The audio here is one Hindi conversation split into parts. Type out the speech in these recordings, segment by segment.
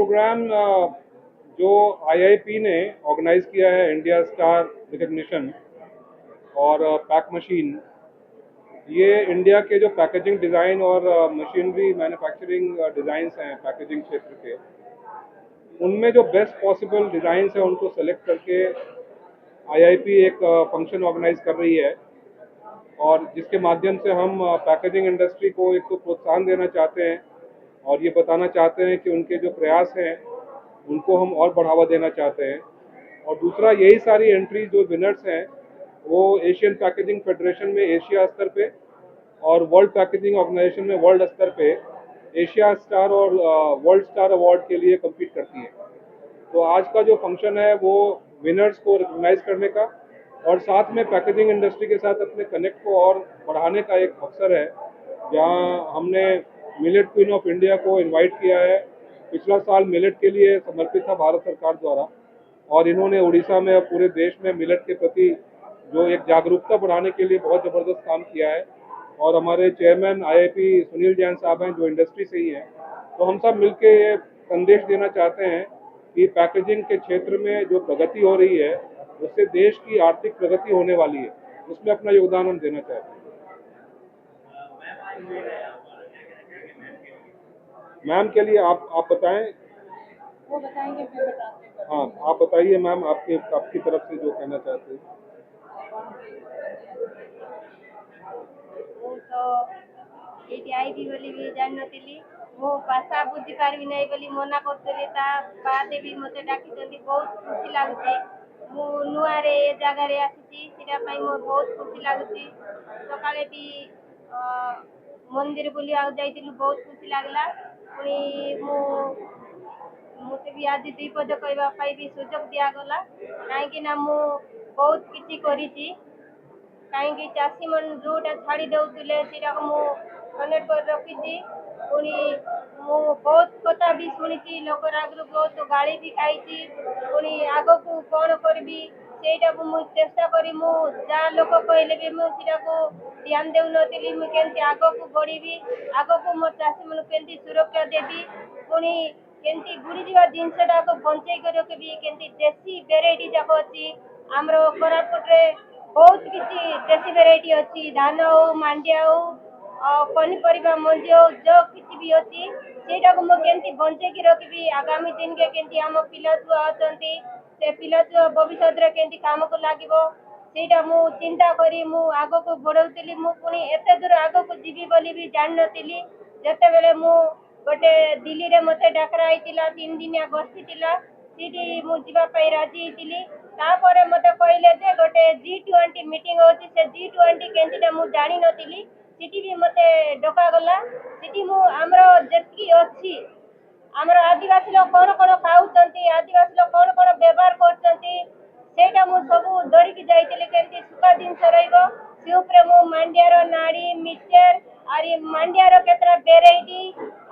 प्रोग्राम जो आईआईपी ने ऑर्गेनाइज किया है, इंडिया स्टार रिकग्निशन और पैक मशीन, ये इंडिया के जो पैकेजिंग डिज़ाइन और मशीनरी मैन्युफैक्चरिंग डिज़ाइंस हैं पैकेजिंग क्षेत्र के, उनमें जो बेस्ट पॉसिबल डिज़ाइंस हैं उनको सेलेक्ट करके आईआईपी एक फंक्शन ऑर्गेनाइज कर रही है, और जिसके माध्यम से हम पैकेजिंग इंडस्ट्री को एक तो प्रोत्साहन देना चाहते हैं और ये बताना चाहते हैं कि उनके जो प्रयास हैं उनको हम और बढ़ावा देना चाहते हैं। और दूसरा, यही सारी एंट्री जो विनर्स हैं वो एशियन पैकेजिंग फेडरेशन में एशिया स्तर पे और वर्ल्ड पैकेजिंग ऑर्गेनाइजेशन में वर्ल्ड स्तर पे एशिया स्टार और वर्ल्ड स्टार अवार्ड के लिए कम्पीट करती हैं। तो आज का जो फंक्शन है वो विनर्स को रिकॉग्नाइज करने का और साथ में पैकेजिंग इंडस्ट्री के साथ अपने कनेक्ट को और बढ़ाने का एक अवसर है, जहां हमने मिलेट क्वीन ऑफ इंडिया को इनवाइट किया है। पिछला साल मिलेट के लिए समर्पित था भारत सरकार द्वारा, और इन्होंने उड़ीसा में पूरे देश में मिलेट के प्रति जो एक जागरूकता बढ़ाने के लिए बहुत ज़बरदस्त काम किया है। और हमारे चेयरमैन आईआईपी सुनील जैन साहब हैं जो इंडस्ट्री से ही हैं। तो हम सब मिलके ये संदेश देना चाहते हैं कि पैकेजिंग के क्षेत्र में जो प्रगति हो रही है उससे देश की आर्थिक प्रगति होने वाली है, उसमें अपना योगदान हम देना चाहते हैं। मैम के लिए आप बताएं। वो बताएंगे, फिर बताते हैं। हाँ, आप बताइए मैम, आपकी तरफ से जो कहना चाहते हैं। ମୁଁ ତ ଏଇଠି ଆଇବି ବୋଲି ବି ଜାଣିନଥିଲି। ମୁଁ ଭାଷା ବୁଝିପାରିବି ନାହିଁ ବୋଲି ମନା କରୁଥିଲି, ତା ବାଦେ ବି ମୋତେ ଡାକିଛନ୍ତି, ବହୁତ ଖୁସି ଲାଗୁଛି। ମୁଁ ନୂଆରେ ଏ ଜାଗାରେ ଆସିଛି, ସେଇଟା ପାଇଁ ମୋର ବହୁତ ଖୁସି ଲାଗୁଛି। ସକାଳେ ବି ମନ୍ଦିର ବୁଲିବାକୁ ଯାଇଥିଲୁ, ବହୁତ ଖୁସି ଲାଗିଲା। ପୁଣି ମୋତେ ବି ଆଜି ଦୁଇ ପଦ କହିବା ପାଇଁ ବି ସୁଯୋଗ ଦିଆଗଲା, କାହିଁକି ନା ମୁଁ ବହୁତ କିଛି କରିଛି। କାହିଁକି ଚାଷୀମାନେ ଯେଉଁଟା ଛାଡ଼ି ଦେଉଥିଲେ ସେଇଟାକୁ ମୁଁ କନେକ୍ଟ କରି ରଖିଛି। ପୁଣି ମୁଁ ବହୁତ କଥା ବି ଶୁଣିଛି, ଲୋକର ଆଗରୁ ବହୁତ ଗାଳି ବି ଖାଇଛି। ପୁଣି ଆଗକୁ କ'ଣ କରିବି ସେଇଟାକୁ ମୁଁ ଚେଷ୍ଟା କରି, ମୁଁ ଯାହା ଲୋକ କହିଲେ ବି ମୁଁ ସେଇଟାକୁ ଧ୍ୟାନ ଦେଉନଥିଲି। ମୁଁ କେମିତି ଆଗକୁ ବଢ଼ିବି, ଆଗକୁ ମୋ ଚାଷୀମାନଙ୍କୁ କେମିତି ସୁରକ୍ଷା ଦେବି, ପୁଣି କେମିତି ବୁଡ଼ିଯିବା ଜିନିଷଟାକୁ ବଞ୍ଚେଇକି ରଖିବି, କେମିତି ଦେଶୀ ଭେରାଇଟି ଯାକ ଅଛି ଆମର କୋରାପୁଟରେ, ବହୁତ କିଛି ଦେଶୀ ଭେରାଇଟି ଅଛି। ଧାନ ହଉ, ମାଣ୍ଡିଆ ହଉ, ପନିପରିବା ମଞ୍ଜି ହଉ, ଯେଉଁ କିଛି ବି ଅଛି ସେଇଟାକୁ ମୁଁ କେମିତି ବଞ୍ଚେଇକି ରଖିବି। ଆଗାମୀ ଦିନରେ କେମିତି ଆମ ପିଲାଛୁଆ ଅଛନ୍ତି, ସେ ପିଲାଛୁଆ ଭବିଷ୍ୟତରେ କେମିତି କାମକୁ ଲାଗିବ ସେଇଟା ମୁଁ ଚିନ୍ତା କରି ମୁଁ ଆଗକୁ ବଢ଼ଉଥିଲି। ମୁଁ ପୁଣି ଏତେ ଦୂର ଆଗକୁ ଯିବି ବୋଲି ବି ଜାଣିନଥିଲି। ଯେତେବେଳେ ମୁଁ ଗୋଟେ ଦିଲ୍ଲୀରେ ମୋତେ ଡାକରା ହେଇଥିଲା, 3 ଦିନିଆ ଗୋଷ୍ଠୀ ଥିଲା, ସେଇଠି ମୁଁ ଯିବା ପାଇଁ ରାଜି ହେଇଥିଲି। ତାପରେ ମୋତେ କହିଲେ ଯେ ଗୋଟେ G20 ମିଟିଂ ହେଉଛି, ସେ G20 କେମିତିଟା ମୁଁ ଜାଣିନଥିଲି। ସେଠି ବି ମୋତେ ଡକାଗଲା। ସେଠି ମୁଁ ଆମର ଯେତିକି ଅଛି, ଆମର ଆଦିବାସୀ ଲୋକ କ'ଣ କ'ଣ ଖାଉଛନ୍ତି, ଆଦିବାସୀ ଲୋକ କ'ଣ କ'ଣ ବ୍ୟବହାର କରୁଛନ୍ତି, ସେଇଟା ମୁଁ ସବୁ ଧରିକି ଯାଇଥିଲି। କେମିତି ଶୁଖା ଜିନିଷ ରହିବ ସେ ଉପରେ ମୁଁ ମାଣ୍ଡିଆର ନାଡ଼ି, ମିକ୍ସଚର, ଆରି ମାଣ୍ଡିଆର କେତେଟା ଭେରାଇଟି,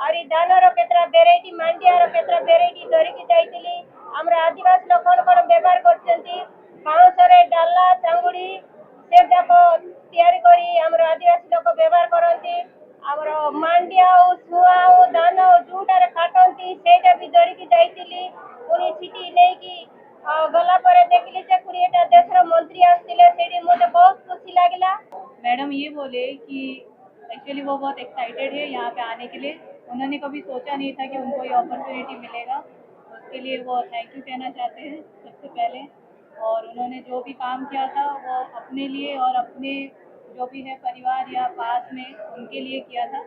ଆରି ଧାନର କେତେଟା ଭେରାଇଟି, ମାଣ୍ଡିଆର କେତେଟା ଭେରାଇଟି ଧରିକି ଯାଇଥିଲି। ଆମର ଆଦିବାସୀ ଲୋକ କ'ଣ କ'ଣ ବ୍ୟବହାର କରୁଛନ୍ତି, ବାଉଁଶରେ ଡାଲା, ଚାଙ୍ଗୁଡ଼ି ସେ ଯାକ ତିଆରି କରି ଆମର ଆଦିବାସୀ ଲୋକ ବ୍ୟବହାର କରନ୍ତି। ଆମର ମାଣ୍ଡିଆ ହଉ, ଶୁଆ ହଉ, ଧାନ ହଉ, ଯେଉଁଟାରେ କାଟନ୍ତି ସେଇଟା ବି ଧରିକି ଯାଇଥିଲି। ପୁଣି ସେଠି ନେଇକି गला पर देखली से 20टा देशर मंत्री आसते, सेठी मुझे बहुत खुशी लगिला। मैडम ये बोले कि एक्चुअली वो बहुत एक्साइटेड है यहाँ पे आने के लिए। उन्होंने कभी सोचा नहीं था कि उनको ये अपॉर्चुनिटी मिलेगा। उसके लिए वो थैंक यू कहना चाहते हैं सबसे पहले। और उन्होंने जो भी काम किया था वो अपने लिए और अपने जो भी है परिवार या पास में उनके लिए किया था।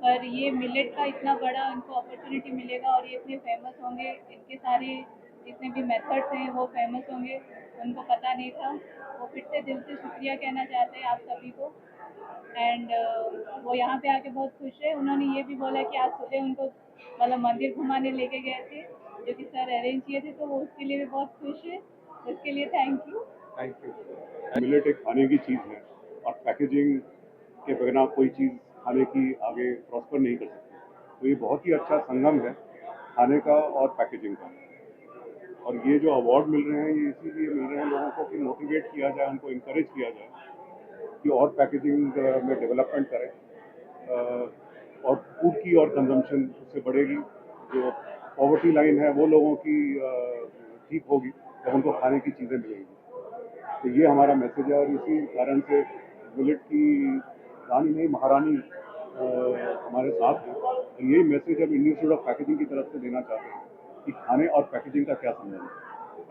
पर ये मिलेट का इतना बड़ा उनको अपॉर्चुनिटी मिलेगा और ये इतने फेमस होंगे, इनके सारे जितने भी मेथड्स हैं वो फेमस होंगे, उनको पता नहीं था। वो फिर से दिल से शुक्रिया कहना चाहते हैं आप सभी को। एंड वो यहाँ पे आके बहुत खुश है। उन्होंने ये भी बोला कि आज सुबह उनको मतलब मंदिर घुमाने लेके गए थे जो कि सर अरेंज किए थे, तो वो उसके लिए भी बहुत खुश है। उसके लिए थैंक यू। मिलेट एक खाने की चीज़ है और पैकेजिंग के बिना कोई चीज़ खाने की आगे प्रॉस्पर नहीं कर सकती। तो ये बहुत ही अच्छा संगम है खाने का और पैकेजिंग का। और ये जो अवार्ड मिल रहे हैं ये इसीलिए मिल रहे हैं लोगों को कि मोटिवेट किया जाए, उनको इनकरेज किया जाए कि और पैकेजिंग में डेवलपमेंट करें और फूड की और कंजम्पशन उससे बढ़ेगी। जो पॉवर्टी लाइन है वो लोगों की ठीक होगी जब उनको खाने की चीज़ें मिलेंगी। तो ये हमारा मैसेज है और इसी कारण से मिलेट की रानी नहीं महारानी हमारे साथ है। तो यही मैसेज अब इंडियन इंस्टीट्यूट ऑफ पैकेजिंग की तरफ से देना चाहते हैं कि खाने और पैकेजिंग का क्या संबंध है।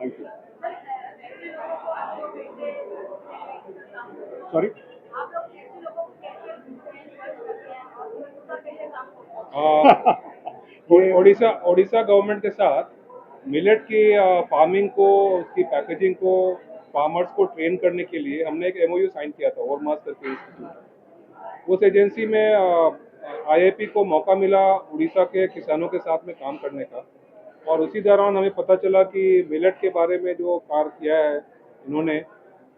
Thank you. Sorry, Odisha government के साथ मिलेट की फार्मिंग को, उसकी पैकेजिंग को, फार्मर्स को ट्रेन करने के लिए हमने एक एमओयू साइन किया था ओरमास करके इंस्टीट्यूट। उस एजेंसी में आईआईपी को मौका मिला उड़ीसा के किसानों के साथ में काम करने का, और उसी दौरान हमें पता चला कि मिलेट के बारे में जो कार्य किया है इन्होंने,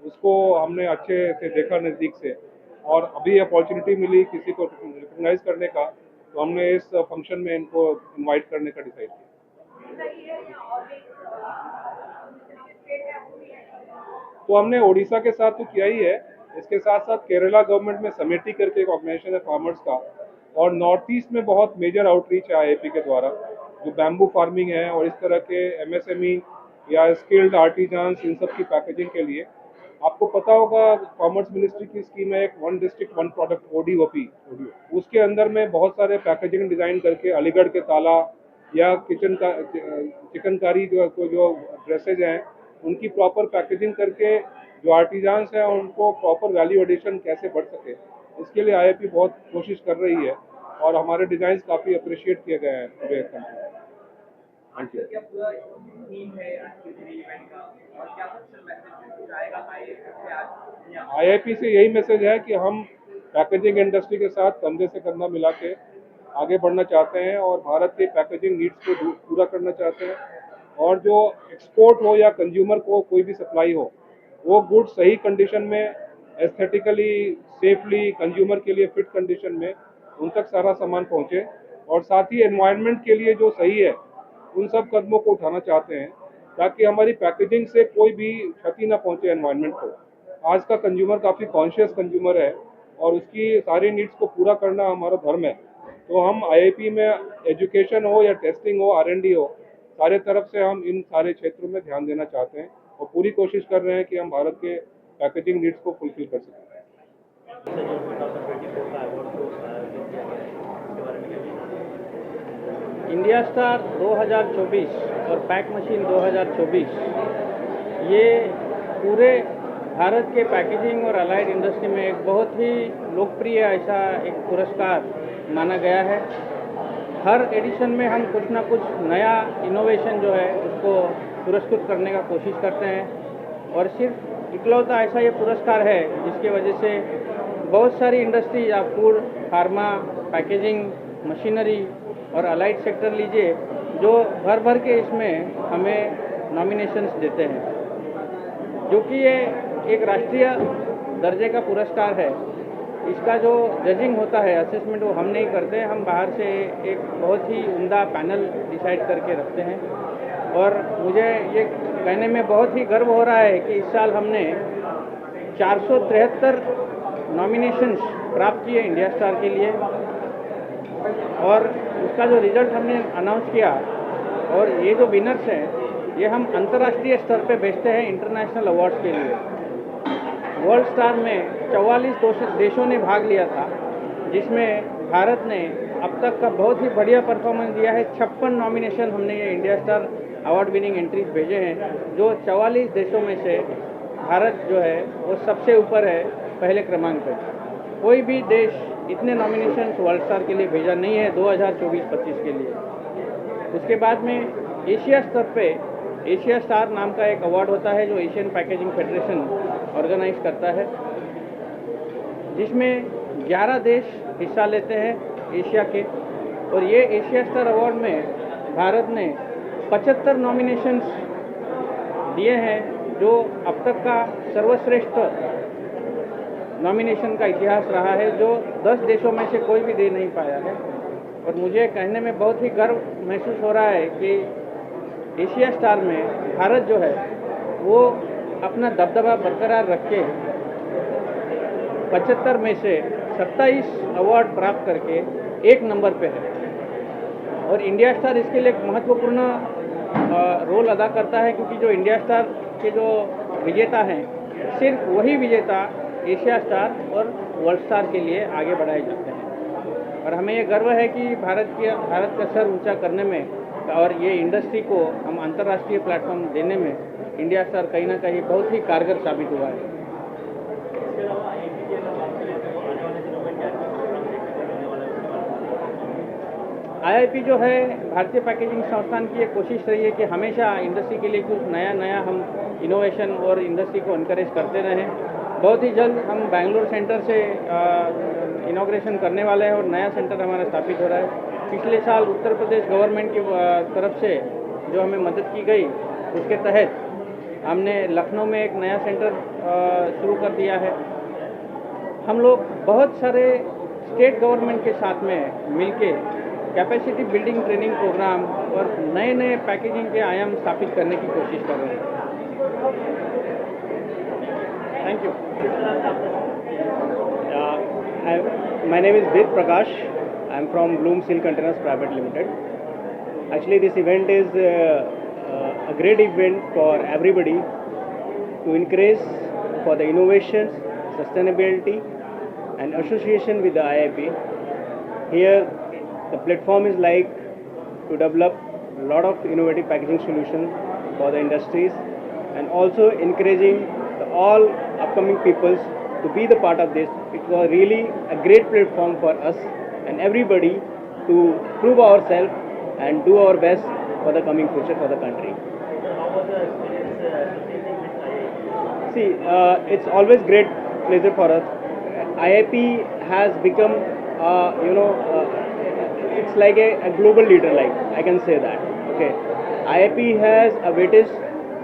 उसको हमने अच्छे से देखा नज़दीक से, और अभी अपॉर्चुनिटी मिली किसी को रिकॉग्नाइज करने का, तो हमने इस फंक्शन में इनको इनवाइट करने का डिसाइड किया। तो हमने ओडिशा के साथ तो किया ही है, इसके साथ साथ केरला गवर्नमेंट में समिति करके एक ऑर्गेनाइजेशन है फार्मर्स का, और नॉर्थ ईस्ट में बहुत मेजर आउटरीच है आईआईपी के द्वारा, जो बैम्बू फार्मिंग है और इस तरह के एमएसएमई या स्किल्ड आर्टिजान्स, इन सब की पैकेजिंग के लिए। आपको पता होगा कॉमर्स मिनिस्ट्री की स्कीम है एक one district one product ODOP, उसके अंदर में बहुत सारे पैकेजिंग डिज़ाइन करके अलीगढ़ के ताला या चिकनकारी जो ड्रेसेज हैं उनकी प्रॉपर पैकेजिंग करके जो आर्टिजान्स हैं उनको प्रॉपर वैल्यू एडिशन कैसे बढ़ सके, इसके लिए आईआईपी बहुत कोशिश कर रही है, और हमारे डिज़ाइंस काफ़ी अप्रिशिएट किए गए हैं पूरे कंट्री में। Thank you. आईआईपी से यही मैसेज है कि हम पैकेजिंग इंडस्ट्री के साथ कंधे से कंधा मिला के आगे बढ़ना चाहते हैं और भारत के पैकेजिंग नीड्स को पूरा करना चाहते हैं, और जो एक्सपोर्ट हो या कंज्यूमर को कोई भी सप्लाई हो, वो गुड सही कंडीशन में, एस्थेटिकली, सेफली, कंज्यूमर के लिए फिट कंडीशन में उन तक सारा सामान पहुंचे, और साथ ही एनवायरनमेंट के लिए जो सही है उन सब कदमों को उठाना चाहते हैं ताकि हमारी पैकेजिंग से कोई भी क्षति ना पहुंचे एनवायरनमेंट को। आज का कंज्यूमर काफ़ी कॉन्शियस कंज्यूमर है और उसकी सारी नीड्स को पूरा करना हमारा धर्म है। तो हम आईआईपी में एजुकेशन हो या टेस्टिंग हो, R&D हो, सारे तरफ से हम इन सारे क्षेत्रों में ध्यान देना चाहते हैं और पूरी कोशिश कर रहे हैं कि हम भारत के पैकेजिंग नीड्स को फुलफिल कर सकें। इंडिया स्टार 2024 और पैक मशीन 2024 ये पूरे भारत के पैकेजिंग और अलाइड इंडस्ट्री में एक बहुत ही लोकप्रिय ऐसा एक पुरस्कार माना गया है। हर एडिशन में हम कुछ ना कुछ नया इनोवेशन जो है उसको पुरस्कृत करने का कोशिश करते हैं, और सिर्फ इकलौता ऐसा ये पुरस्कार है जिसकी वजह से बहुत सारी इंडस्ट्री या फूड, फार्मा, पैकेजिंग, मशीनरी और अलाइड सेक्टर लीजिए जो भर भर के इसमें हमें नॉमिनेशंस देते हैं, जो कि ये एक राष्ट्रीय दर्जे का पुरस्कार है। इसका जो जजिंग होता है, असेसमेंट, वो हम नहीं करते, हम बाहर से एक बहुत ही उम्दा पैनल डिसाइड करके रखते हैं। और मुझे ये कहने में बहुत ही गर्व हो रहा है कि इस साल हमने 473 नॉमिनेशंस प्राप्त किए इंडिया स्टार के लिए, और उसका जो रिजल्ट हमने अनाउंस किया, और ये जो विनर्स हैं ये हम अंतर्राष्ट्रीय स्तर पे भेजते हैं इंटरनेशनल अवार्ड्स के लिए। वर्ल्ड स्टार में 44 देशों ने भाग लिया था, जिसमें भारत ने अब तक का बहुत ही बढ़िया परफॉर्मेंस दिया है। 56 नॉमिनेशन हमने ये India star award winning entries भेजे हैं, जो 44 देशों में से भारत जो है वो सबसे ऊपर है, पहले क्रमांक पे। कोई भी देश इतने नॉमिनेशन वर्ल्ड स्टार के लिए भेजा नहीं है 2024-25 के लिए। उसके बाद में एशिया स्तर पे एशिया स्टार नाम का एक अवार्ड होता है जो एशियन पैकेजिंग फेडरेशन ऑर्गेनाइज करता है, जिसमें 11 देश हिस्सा लेते हैं एशिया के। और ये एशिया स्टार अवार्ड में भारत ने 75 नॉमिनेशंस दिए हैं, जो अब तक का सर्वश्रेष्ठ नॉमिनेशन का इतिहास रहा है, जो 10 देशों में से कोई भी दे नहीं पाया है। और मुझे कहने में बहुत ही गर्व महसूस हो रहा है कि एशिया स्टार में भारत जो है वो अपना दबदबा बरकरार रख के 75 में से 27 अवार्ड प्राप्त करके 1 नंबर पे है। और इंडिया स्टार इसके लिए एक महत्वपूर्ण रोल अदा करता है, क्योंकि जो इंडिया स्टार के जो विजेता हैं सिर्फ वही विजेता एशिया स्टार और वर्ल्ड स्टार के लिए आगे बढ़ाए जाते हैं। और हमें ये गर्व है कि भारत का सर ऊंचा करने में और ये इंडस्ट्री को हम अंतर्राष्ट्रीय प्लेटफॉर्म देने में इंडिया स्टार कहीं ना कहीं बहुत ही कारगर साबित हुआ है। IIP जो है भारतीय पैकेजिंग संस्थान की एक कोशिश रही है कि हमेशा इंडस्ट्री के लिए कुछ नया नया हम इनोवेशन और इंडस्ट्री को इनकरेज करते रहें। बहुत ही जल्द हम बेंगलोर सेंटर से इनॉग्रेशन करने वाले हैं और नया सेंटर हमारा स्थापित हो रहा है। पिछले साल उत्तर प्रदेश गवर्नमेंट की तरफ से जो हमें मदद की गई उसके तहत हमने लखनऊ में एक नया सेंटर शुरू कर दिया है। हम लोग बहुत सारे स्टेट गवर्नमेंट के साथ में मिलके कैपेसिटी बिल्डिंग ट्रेनिंग प्रोग्राम और नए नए पैकेजिंग के आयाम स्थापित करने की कोशिश कर रहे हैं। Thank you. My name is Ved Prakash. I am from Bloom Seal Containers Private Limited. Actually, this event is a great event for everybody to encourage for the innovations, sustainability, and association with the IIP. Here, the platform is like to develop a lot of innovative packaging solutions for the industries, and also encouraging all upcoming peoples to be the part of this. It was really a great platform for us and everybody to prove ourselves and do our best for the coming future for the country. See, it's always great pleasure for us. IIP has become, it's like a global leader, like I can say that. Okay, IIP has a weightage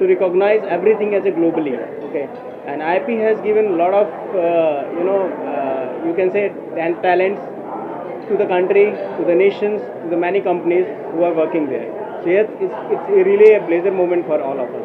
to recognize everything as a globally. Okay, and IIP has given a lot of, you can say talents to the country, to the nations, to the many companies who are working there. So yes, it's really a pleasure moment for all of us.